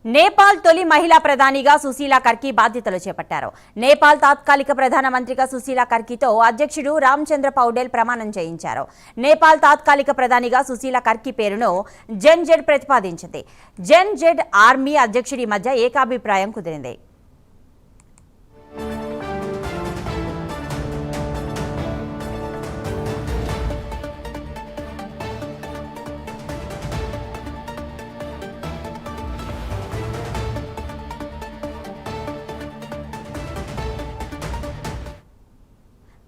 నేపాల్ తొలి మహిళా ప్రధానిగా సుశీలా కర్కి బాధ్యతలు చేపట్టారు. నేపాల్ తాత్కాలిక ప్రధానమంత్రిగా సుశీలా కర్కితో అధ్యక్షుడు రామచంద్ర పౌడేల్ ప్రమాణం చేయించారు. నేపాల్ తాత్కాలిక ప్రధానిగా సుశీలా కర్కి పేరును జెన్ జెడ్ ప్రతిపాదించింది. జెన్ జెడ్ ఆర్మీ అధ్యక్షుడి మధ్య ఏకాభిప్రాయం కుదిరింది.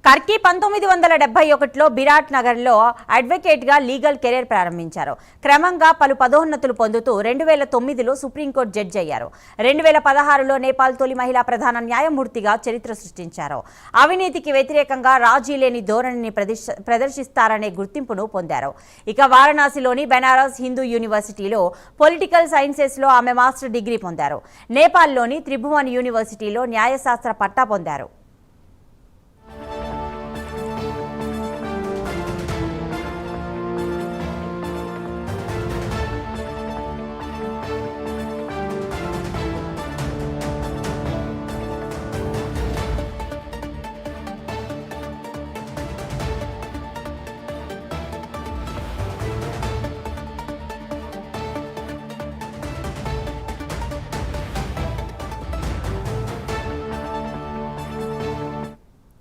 కర్కి 1971లో బిరాట్ నగర్లో అడ్వకేట్గా లీగల్ కెరీర్ ప్రారంభించారు. క్రమంగా పలు పదోన్నతులు పొందుతూ 2009లో సుప్రీంకోర్టు జడ్జి అయ్యారు. 2016లో నేపాల్ తొలి మహిళా ప్రధాన న్యాయమూర్తిగా చరిత్ర సృష్టించారు. అవినీతికి వ్యతిరేకంగా రాజీ లేని ధోరణిని ప్రదర్శిస్తారనే గుర్తింపును పొందారు. ఇక వారణాసిలోని బెనారస్ హిందూ యూనివర్సిటీలో పొలిటికల్ సైన్సెస్లో ఆమె మాస్టర్ డిగ్రీ పొందారు. నేపాల్లోని త్రిభువన్ యూనివర్సిటీలో న్యాయశాస్త్ర పట్టా పొందారు.